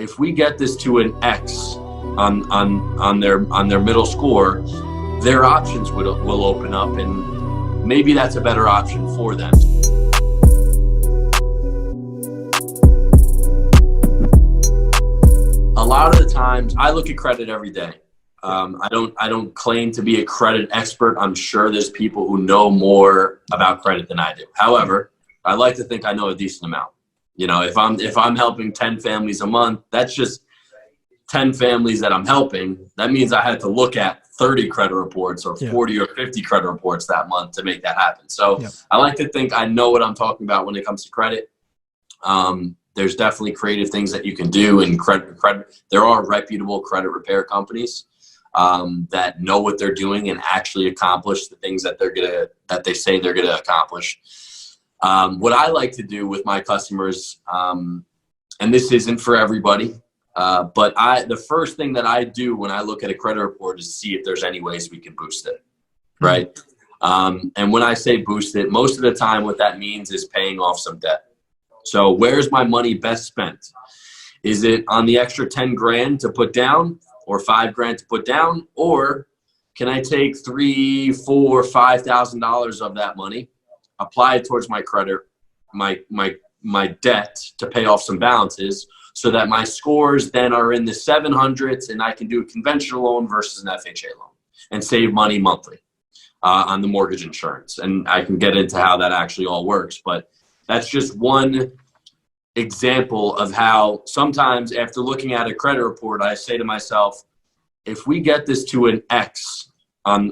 if we get this to an X on their middle score, their options will open up, and maybe that's a better option for them. A lot of the times, I look at credit every day. I don't claim to be a credit expert. I'm sure there's people who know more about credit than I do. However, I like to think I know a decent amount. You know, if I'm helping 10 families a month, that's just 10 families that I'm helping. That means I had to look at 30 credit reports or 40 or 50 credit reports that month to make that happen. So I like to think I know what I'm talking about when it comes to credit. There's definitely creative things that you can do in credit. There are reputable credit repair companies that know what they're doing and actually accomplish the things that they say they're gonna accomplish. What I like to do with my customers, and this isn't for everybody, but the first thing that I do when I look at a credit report is see if there's any ways we can boost it, right? And when I say boost it, most of the time what that means is paying off some debt. So where's my money best spent? Is it on the extra 10 grand to put down or 5 grand to put down? Or can I take $3,000, $4,000, $5,000 of that money, apply it towards my credit, my debt to pay off some balances so that my scores then are in the 700s and I can do a conventional loan versus an FHA loan and save money monthly on the mortgage insurance. And I can get into how that actually all works, but that's just one example of how sometimes after looking at a credit report, I say to myself, if we get this to an X on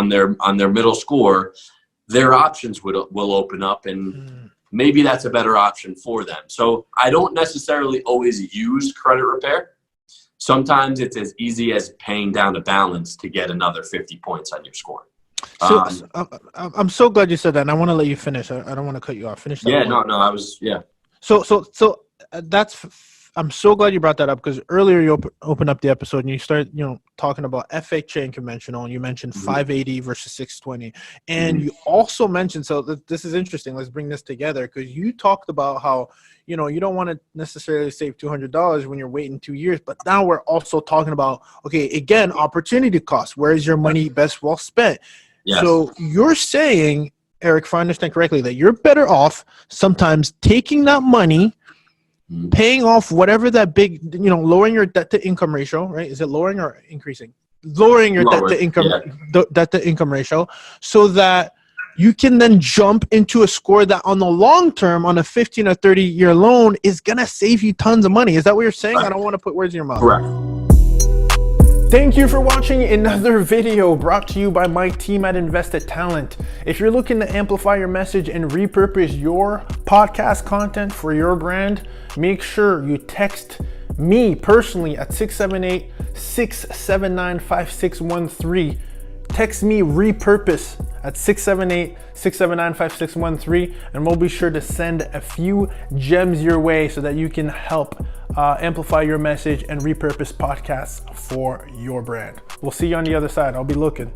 their middle score, their options will open up, and maybe that's a better option for them. So I don't necessarily always use credit repair. Sometimes it's as easy as paying down a balance to get another 50 points on your score. So I'm so glad you said that, and I want to let you finish. I don't want to cut you off. Finish that. Yeah, So I'm so glad you brought that up, because earlier you opened up the episode and you started, talking about FHA and conventional, and you mentioned 580 versus 620, and you also mentioned, so this is interesting. Let's bring this together, because you talked about how you don't want to necessarily save $200 when you're waiting 2 years, but now we're also talking about, okay, again, opportunity cost. Where is your money best well spent? Yes. So you're saying, Eric, if I understand correctly, that you're better off sometimes taking that money, paying off whatever that big, lowering your debt to income ratio, right? Is it lowering or increasing? Lowering your debt to income ratio, so that you can then jump into a score that on the long term, on a 15 or 30-year loan, is going to save you tons of money. Is that what you're saying? Right. I don't want to put words in your mouth. Correct. Thank you for watching another video brought to you by my team at Invested Talent. If you're looking to amplify your message and repurpose your podcast content for your brand, make sure you text me personally at 678-679-5613. Text me repurpose at 678-679-5613, and we'll be sure to send a few gems your way so that you can help amplify your message and repurpose podcasts for your brand. We'll see you on the other side. I'll be looking.